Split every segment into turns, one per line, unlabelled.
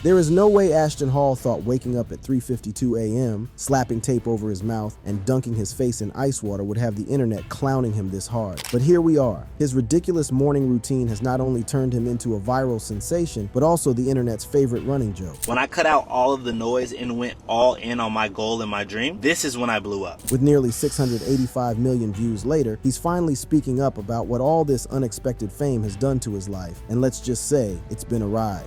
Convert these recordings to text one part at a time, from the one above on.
There is no way Ashton Hall thought waking up at 3:52 a.m., slapping tape over his mouth, and dunking his face in ice water would have the internet clowning him this hard. But here we are. His ridiculous morning routine has not only turned him into a viral sensation, but also the internet's favorite running joke.
When I cut out all of the noise and went all in on my goal and my dream, this is when I blew up.
With nearly 685 million views later, he's finally speaking up about what all this unexpected fame has done to his life, and let's just say it's been a ride.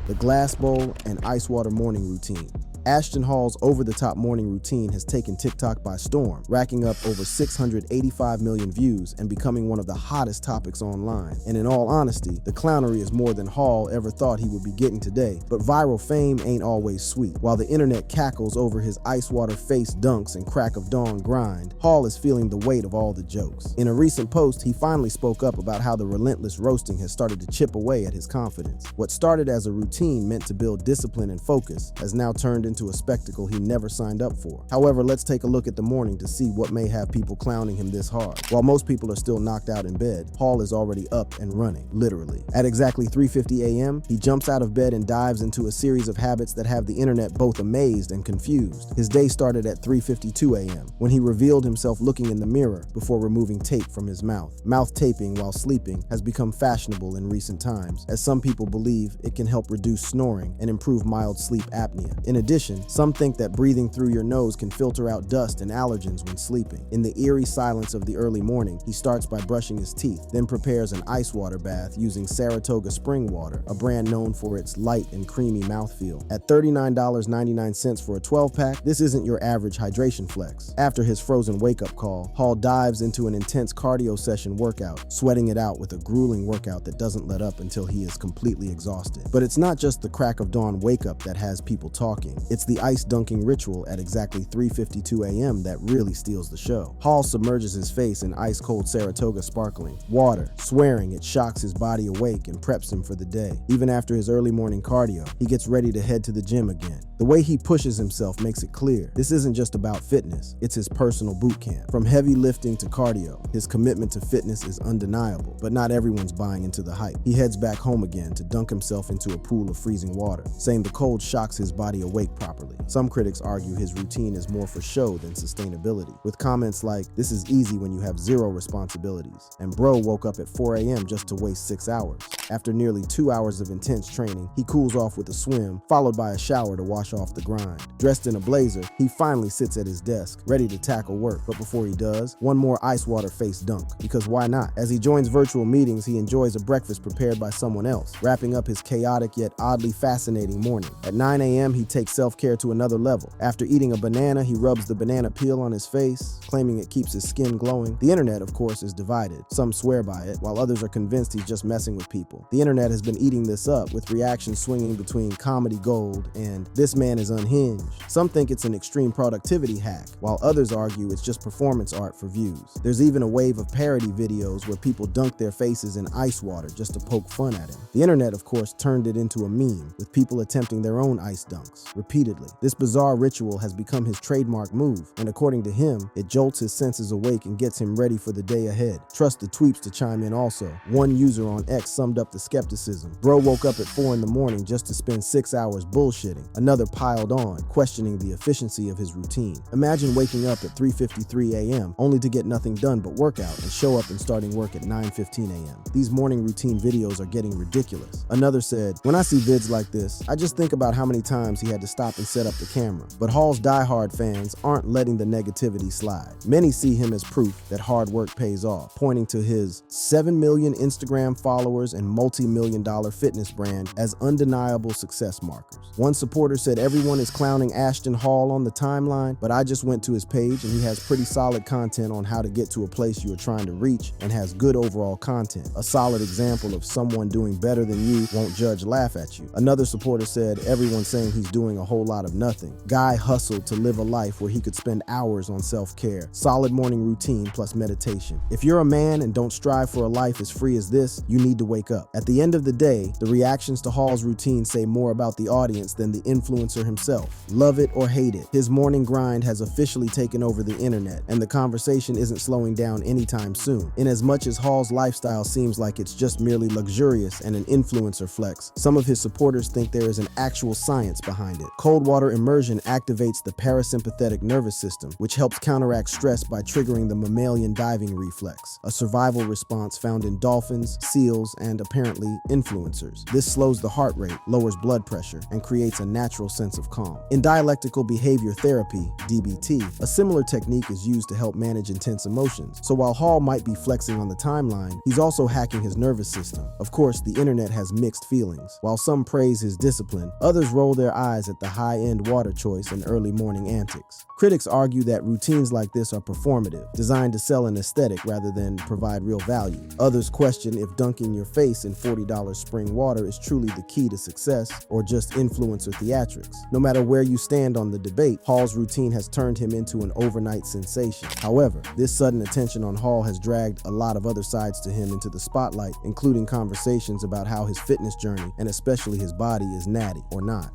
The glass bowl and ice water morning routine. Ashton Hall's over-the-top morning routine has taken TikTok by storm, racking up over 685 million views and becoming one of the hottest topics online. And in all honesty, the clownery is more than Hall ever thought he would be getting today. But viral fame ain't always sweet. While the internet cackles over his ice water face dunks and crack of dawn grind, Hall is feeling the weight of all the jokes. In a recent post, he finally spoke up about how the relentless roasting has started to chip away at his confidence. What started as a routine meant to build discipline and focus has now turned into a spectacle he never signed up for. However, let's take a look at the morning to see what may have people clowning him this hard. While most people are still knocked out in bed, Hall is already up and running, literally. At exactly 3:50 a.m., he jumps out of bed and dives into a series of habits that have the internet both amazed and confused. His day started at 3:52 a.m., when he revealed himself looking in the mirror before removing tape from his mouth. Mouth taping while sleeping has become fashionable in recent times, as some people believe it can help reduce snoring and improve mild sleep apnea. In addition, some think that breathing through your nose can filter out dust and allergens when sleeping. In the eerie silence of the early morning, he starts by brushing his teeth, then prepares an ice water bath using Saratoga spring water, a brand known for its light and creamy mouthfeel. At $39.99 for a 12-pack, this isn't your average hydration flex. After his frozen wake-up call, Hall dives into an intense cardio session workout, sweating it out with a grueling workout that doesn't let up until he is completely exhausted. But it's not just the crack of dawn wake-up that has people talking. It's the ice dunking ritual at exactly 3:52 a.m. that really steals the show. Hall submerges his face in ice-cold Saratoga sparkling water, swearing it shocks his body awake and preps him for the day. Even after his early morning cardio, he gets ready to head to the gym again. The way he pushes himself makes it clear this isn't just about fitness, it's his personal boot camp. From heavy lifting to cardio, his commitment to fitness is undeniable, but not everyone's buying into the hype. He heads back home again to dunk himself into a pool of freezing water, saying the cold shocks his body awake properly. Some critics argue his routine is more for show than sustainability, with comments like, "This is easy when you have zero responsibilities," and "Bro woke up at 4 a.m. just to waste 6 hours." After nearly 2 hours of intense training, he cools off with a swim, followed by a shower to wash off the grind. Dressed in a blazer, he finally sits at his desk, ready to tackle work. But before he does, one more ice water face dunk, because why not? As he joins virtual meetings, he enjoys a breakfast prepared by someone else, wrapping up his chaotic yet oddly fascinating morning. At 9 a.m., he takes self-care to another level. After eating a banana, he rubs the banana peel on his face, claiming it keeps his skin glowing. The internet, of course, is divided. Some swear by it, while others are convinced he's just messing with people. The internet has been eating this up, with reactions swinging between comedy gold and "this man is unhinged." Some think it's an extreme productivity hack, while others argue it's just performance art for views. There's even a wave of parody videos where people dunk their faces in ice water just to poke fun at him. The internet, of course, turned it into a meme, with people attempting their own ice dunks repeatedly. This bizarre ritual has become his trademark move, and according to him, it jolts his senses awake and gets him ready for the day ahead. Trust the tweeps to chime in also. One user on X summed up the skepticism. "Bro woke up at 4 in the morning just to spend 6 hours bullshitting." Another piled on, questioning the efficiency of his routine. "Imagine waking up at 3:53 a.m. only to get nothing done but work out and show up and starting work at 9:15 a.m. These morning routine videos are getting ridiculous." Another said, "When I see vids like this, I just think about how many times he had to stop and set up the camera." But Hall's diehard fans aren't letting the negativity slide. Many see him as proof that hard work pays off, pointing to his 7 million Instagram followers and multi-million-dollar fitness brand as undeniable success markers. One supporter said, "Everyone is clowning Ashton Hall on the timeline, but I just went to his page and he has pretty solid content on how to get to a place you are trying to reach and has good overall content. A solid example of someone doing better than you, won't judge, laugh at you." Another supporter said, "Everyone's saying he's doing a whole lot of nothing. Guy hustled to live a life where he could spend hours on self-care. Solid morning routine plus meditation. If you're a man and don't strive for a life as free as this, you need to wake up." up. At the end of the day, the reactions to Hall's routine say more about the audience than the influencer himself. Love it or hate it, his morning grind has officially taken over the internet, and the conversation isn't slowing down anytime soon. In as much as Hall's lifestyle seems like it's just merely luxurious and an influencer flex, some of his supporters think there is an actual science behind it. Cold water immersion activates the parasympathetic nervous system, which helps counteract stress by triggering the mammalian diving reflex, a survival response found in dolphins, seals, and apparently influencers. This slows the heart rate, lowers blood pressure, and creates a natural sense of calm. In dialectical behavior therapy, DBT, a similar technique is used to help manage intense emotions. So while Hall might be flexing on the timeline, he's also hacking his nervous system. Of course, the internet has mixed feelings. While some praise his discipline, others roll their eyes at the high-end water choice and early morning antics. Critics argue that routines like this are performative, designed to sell an aesthetic rather than provide real value. Others question if dunking your face in $40 spring water is truly the key to success or just influencer theatrics. No matter where you stand on the debate, Hall's routine has turned him into an overnight sensation. However, this sudden attention on Hall has dragged a lot of other sides to him into the spotlight, including conversations about how his fitness journey, and especially his body, is natty or not.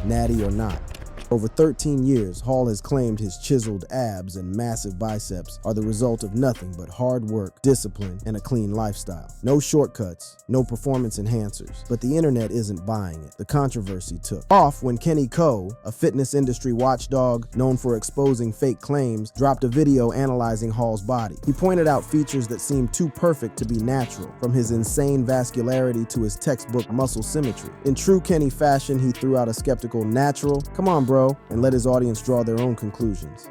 Natty or not. Over 13 years, Hall has claimed his chiseled abs and massive biceps are the result of nothing but hard work, discipline, and a clean lifestyle. No shortcuts, no performance enhancers. But the internet isn't buying it. The controversy took off when Kenny Coe, a fitness industry watchdog known for exposing fake claims, dropped a video analyzing Hall's body. He pointed out features that seemed too perfect to be natural, from his insane vascularity to his textbook muscle symmetry. In true Kenny fashion, he threw out a skeptical "natural? Come on, bro," and let his audience draw their own conclusions.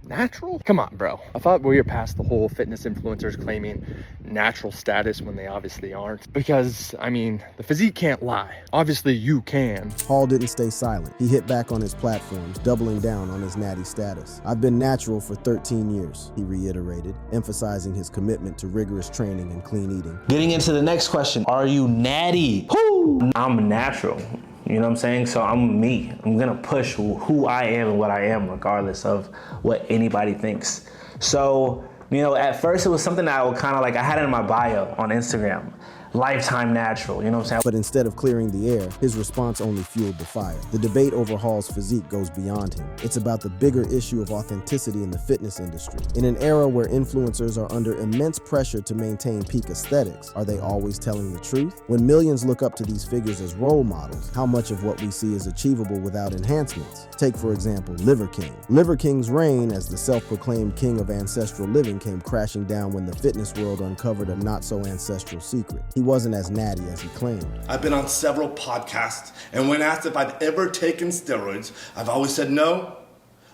Natural? Come on, bro. I thought we were past the whole fitness influencers claiming natural status when they obviously aren't. Because, I mean, the physique can't lie. Obviously, you can.
Hall didn't stay silent. He hit back on his platforms, doubling down on his natty status. "I've been natural for 13 years, he reiterated, emphasizing his commitment to rigorous training and clean eating.
Getting into the next question, are you natty? Woo! I'm natural. You know what I'm saying? So I'm me. I'm gonna push who I am and what I am regardless of what anybody thinks. So, you know, at first it was something that I would kind of like, I had it in my bio on Instagram. Lifetime natural, you know what I'm saying?
But instead of clearing the air, his response only fueled the fire. The debate over Hall's physique goes beyond him. It's about the bigger issue of authenticity in the fitness industry. In an era where influencers are under immense pressure to maintain peak aesthetics, are they always telling the truth? When millions look up to these figures as role models, how much of what we see is achievable without enhancements? Take, for example, Liver King. Liver King's reign as the self-proclaimed king of ancestral living came crashing down when the fitness world uncovered a not-so-ancestral secret. He wasn't as natty as he claimed.
I've been on several podcasts, and when asked if I've ever taken steroids, I've always said no.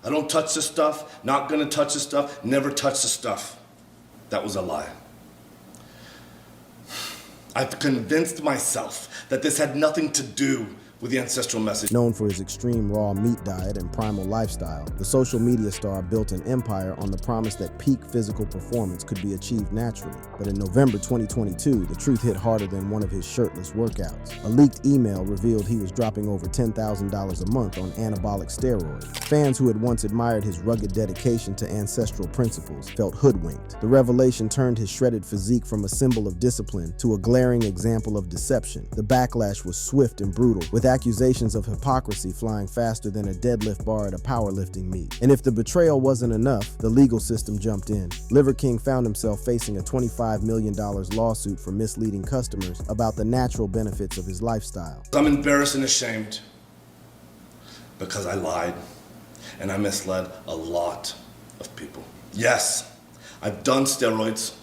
I don't touch the stuff, not gonna touch the stuff, never touch the stuff. That was a lie. I've convinced myself that this had nothing to do with the ancestral message.
Known for his extreme raw meat diet and primal lifestyle, the social media star built an empire on the promise that peak physical performance could be achieved naturally. But in November 2022, the truth hit harder than one of his shirtless workouts. A leaked email revealed he was dropping over $10,000 a month on anabolic steroids. Fans who had once admired his rugged dedication to ancestral principles felt hoodwinked. The revelation turned his shredded physique from a symbol of discipline to a glaring example of deception. The backlash was swift and brutal, with accusations of hypocrisy flying faster than a deadlift bar at a powerlifting meet. And if the betrayal wasn't enough, the legal system jumped in. Liver King found himself facing a $25 million lawsuit for misleading customers about the natural benefits of his lifestyle.
I'm embarrassed and ashamed because I lied and I misled a lot of people. Yes, I've done steroids,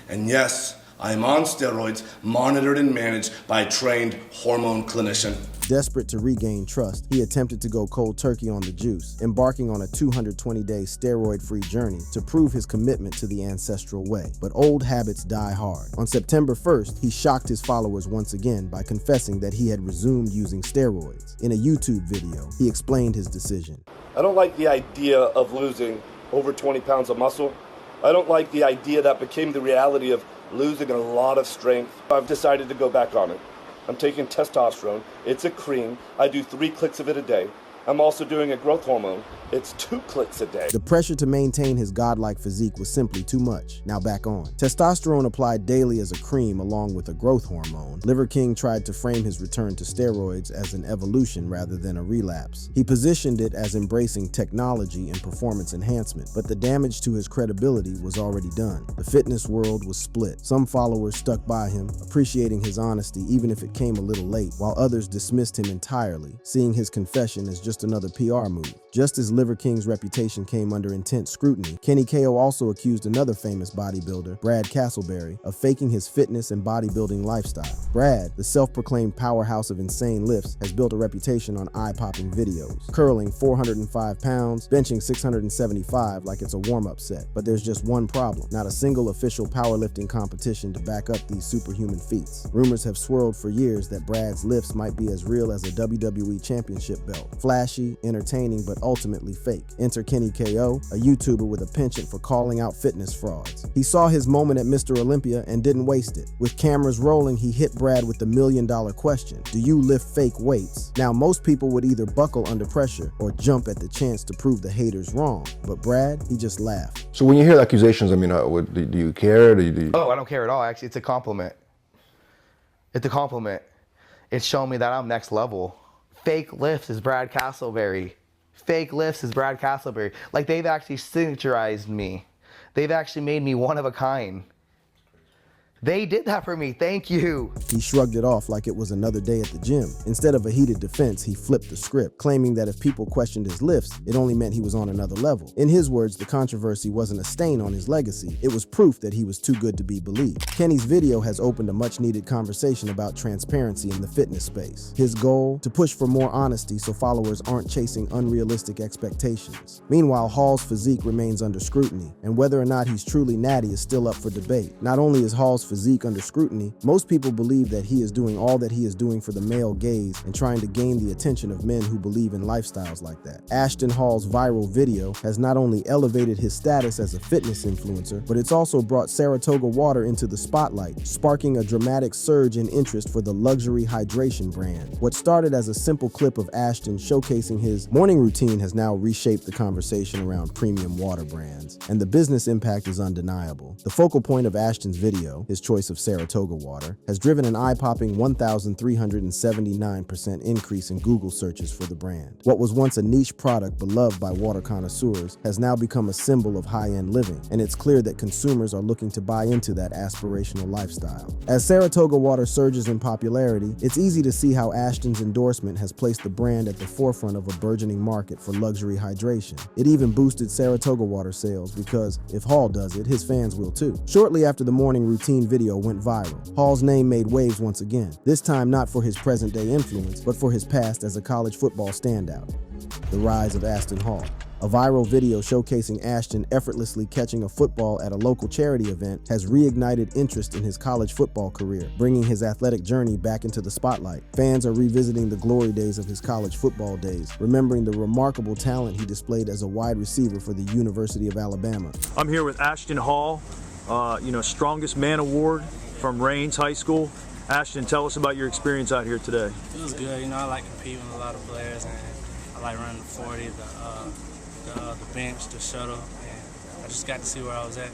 and yes, I am on steroids, monitored and managed by a trained hormone clinician.
Desperate to regain trust, he attempted to go cold turkey on the juice, embarking on a 220-day steroid-free journey to prove his commitment to the ancestral way. But old habits die hard. On September 1st, he shocked his followers once again by confessing that he had resumed using steroids. In a YouTube video, he explained his decision.
I don't like the idea of losing over 20 pounds of muscle. I don't like the idea that became the reality of losing a lot of strength. I've decided to go back on it. I'm taking testosterone. It's a cream. I do 3 clicks of it a day. I'm also doing a growth hormone. It's 2 clicks a day.
The pressure to maintain his godlike physique was simply too much. Now back on. Testosterone applied daily as a cream along with a growth hormone, Liver King tried to frame his return to steroids as an evolution rather than a relapse. He positioned it as embracing technology and performance enhancement, but the damage to his credibility was already done. The fitness world was split. Some followers stuck by him, appreciating his honesty even if it came a little late, while others dismissed him entirely, seeing his confession as just another PR move. Just as Liver King's reputation came under intense scrutiny, Kenny KO also accused another famous bodybuilder, Brad Castleberry, of faking his fitness and bodybuilding lifestyle. Brad, the self-proclaimed powerhouse of insane lifts, has built a reputation on eye-popping videos, curling 405 pounds, benching 675 like it's a warm-up set. But there's just one problem: not a single official powerlifting competition to back up these superhuman feats. Rumors have swirled for years that Brad's lifts might be as real as a WWE championship belt. Flashy, entertaining, but ultimately fake. Enter Kenny KO, a YouTuber with a penchant for calling out fitness frauds. He saw his moment at Mr. Olympia and didn't waste it. With cameras rolling, he hit Brad with the million-dollar question: do you lift fake weights? Now, most people would either buckle under pressure or jump at the chance to prove the haters wrong. But Brad, he just laughed.
So when you hear the accusations, I mean, do you care?
Oh, I don't care at all. Actually, it's a compliment. It's a compliment. It's showing me that I'm next level. Fake lifts is Brad Castleberry. Fake lifts is Brad Castleberry. Like, they've actually signaturized me. They've actually made me one of a kind. They did that for me, thank you.
He shrugged it off like it was another day at the gym. Instead of a heated defense, he flipped the script, claiming that if people questioned his lifts, it only meant he was on another level. In his words, the controversy wasn't a stain on his legacy, it was proof that he was too good to be believed. Kenny's video has opened a much-needed conversation about transparency in the fitness space. His goal? To push for more honesty so followers aren't chasing unrealistic expectations. Meanwhile, Hall's physique remains under scrutiny, and whether or not he's truly natty is still up for debate. Not only is Hall's physique under scrutiny, most people believe that he is doing all that he is doing for the male gaze and trying to gain the attention of men who believe in lifestyles like that. Ashton Hall's viral video has not only elevated his status as a fitness influencer, but it's also brought Saratoga Water into the spotlight, sparking a dramatic surge in interest for the luxury hydration brand. What started as a simple clip of Ashton showcasing his morning routine has now reshaped the conversation around premium water brands, and the business impact is undeniable. The focal point of Ashton's video, his choice of Saratoga water, has driven an eye-popping 1,379% increase in Google searches for the brand. What was once a niche product beloved by water connoisseurs has now become a symbol of high-end living, and it's clear that consumers are looking to buy into that aspirational lifestyle. As Saratoga water surges in popularity, it's easy to see how Ashton's endorsement has placed the brand at the forefront of a burgeoning market for luxury hydration. It even boosted Saratoga water sales because if Hall does it, his fans will too. Shortly after the morning routine video went viral, Hall's name made waves once again, this time not for his present-day influence, but for his past as a college football standout. The rise of Ashton Hall. A viral video showcasing Ashton effortlessly catching a football at a local charity event has reignited interest in his college football career, bringing his athletic journey back into the spotlight. Fans are revisiting the glory days of his college football days, remembering the remarkable talent he displayed as a wide receiver for the University of Alabama.
I'm here with Ashton Hall, Strongest Man Award from Raines High School. Ashton, tell us about your experience out here today.
It was good. I like competing with a lot of players, and I like running the 40, the bench, the shuttle, and I just got to see where I was at,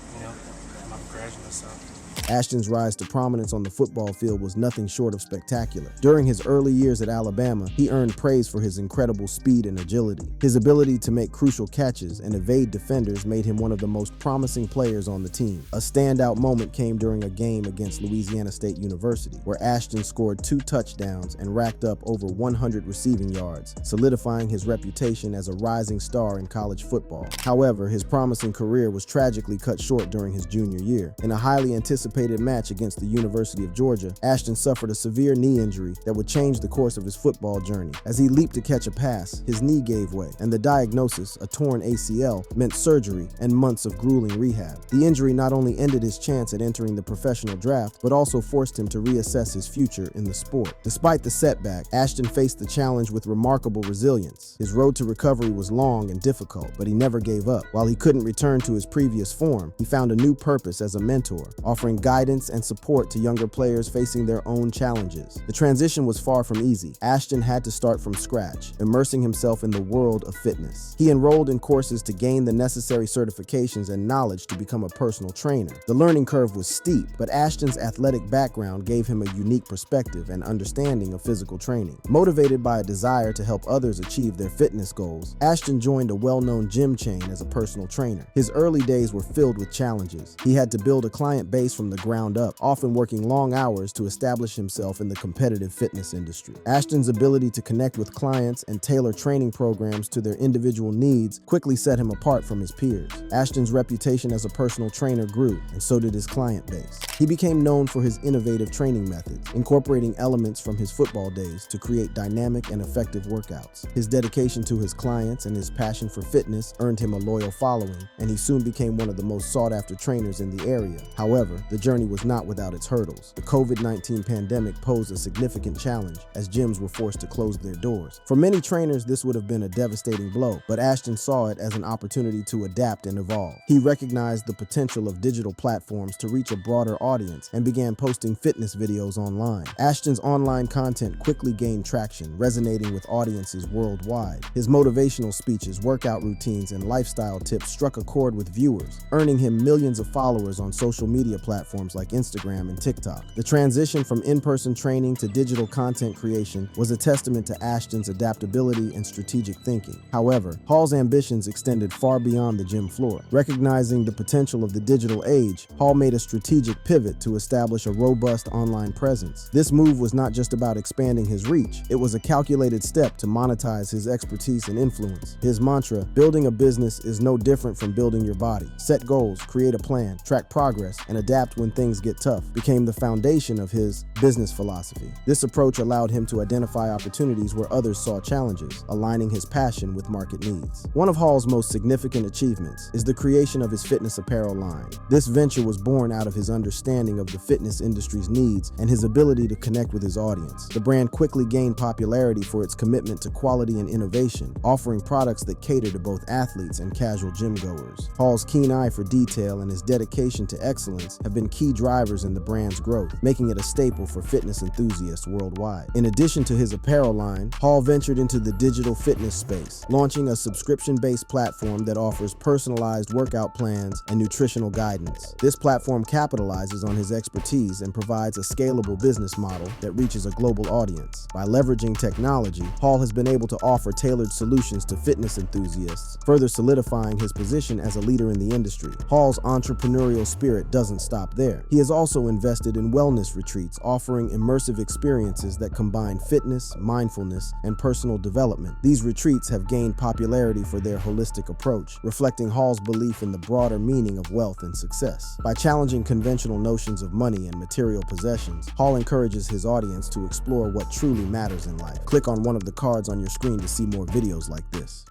my progression and stuff.
Ashton's rise to prominence on the football field was nothing short of spectacular. During his early years at Alabama, he earned praise for his incredible speed and agility. His ability to make crucial catches and evade defenders made him one of the most promising players on the team. A standout moment came during a game against Louisiana State University, where Ashton scored 2 touchdowns and racked up over 100 receiving yards, solidifying his reputation as a rising star in college football. However, his promising career was tragically cut short during his junior year. In a highly anticipated match against the University of Georgia, Ashton suffered a severe knee injury that would change the course of his football journey. As he leaped to catch a pass, his knee gave way, and the diagnosis, a torn ACL, meant surgery and months of grueling rehab. The injury not only ended his chance at entering the professional draft, but also forced him to reassess his future in the sport. Despite the setback, Ashton faced the challenge with remarkable resilience. His road to recovery was long and difficult, but he never gave up. While he couldn't return to his previous form, he found a new purpose as a mentor, offering offering guidance and support to younger players facing their own challenges. The transition was far from easy. Ashton had to start from scratch, immersing himself in the world of fitness. He enrolled in courses to gain the necessary certifications and knowledge to become a personal trainer. The learning curve was steep, but Ashton's athletic background gave him a unique perspective and understanding of physical training. Motivated by a desire to help others achieve their fitness goals, Ashton joined a well-known gym chain as a personal trainer. His early days were filled with challenges. He had to build a client base from the ground up, often working long hours to establish himself in the competitive fitness industry. Ashton's ability to connect with clients and tailor training programs to their individual needs quickly set him apart from his peers. Ashton's reputation as a personal trainer grew, and so did his client base. He became known for his innovative training methods, incorporating elements from his football days to create dynamic and effective workouts. His dedication to his clients and his passion for fitness earned him a loyal following, and he soon became one of the most sought-after trainers in the area. However, the journey was not without its hurdles. The COVID-19 pandemic posed a significant challenge as gyms were forced to close their doors. For many trainers, this would have been a devastating blow, but Ashton saw it as an opportunity to adapt and evolve. He recognized the potential of digital platforms to reach a broader audience and began posting fitness videos online. Ashton's online content quickly gained traction, resonating with audiences worldwide. His motivational speeches, workout routines, and lifestyle tips struck a chord with viewers, earning him millions of followers on social media platforms like Instagram and TikTok. The transition from in-person training to digital content creation was a testament to Ashton's adaptability and strategic thinking. However, Hall's ambitions extended far beyond the gym floor. Recognizing the potential of the digital age, Hall made a strategic pivot to establish a robust online presence. This move was not just about expanding his reach, it was a calculated step to monetize his expertise and influence. His mantra, "Building a business is no different from building your body. Set goals, create a plan, track progress, and adapt when things get tough," became the foundation of his business philosophy. This approach allowed him to identify opportunities where others saw challenges, aligning his passion with market needs. One of Hall's most significant achievements is the creation of his fitness apparel line. This venture was born out of his understanding of the fitness industry's needs and his ability to connect with his audience. The brand quickly gained popularity for its commitment to quality and innovation, offering products that cater to both athletes and casual gym goers. Hall's keen eye for detail and his dedication to excellence have been key drivers in the brand's growth, making it a staple for fitness enthusiasts worldwide. In addition to his apparel line, Hall ventured into the digital fitness space, launching a subscription-based platform that offers personalized workout plans and nutritional guidance. This platform capitalizes on his expertise and provides a scalable business model that reaches a global audience. By leveraging technology, Hall has been able to offer tailored solutions to fitness enthusiasts, further solidifying his position as a leader in the industry. Hall's entrepreneurial spirit doesn't stop there. He has also invested in wellness retreats, offering immersive experiences that combine fitness, mindfulness, and personal development. These retreats have gained popularity for their holistic approach, reflecting Hall's belief in the broader meaning of wealth and success. By challenging conventional notions of money and material possessions, Hall encourages his audience to explore what truly matters in life. Click on one of the cards on your screen to see more videos like this.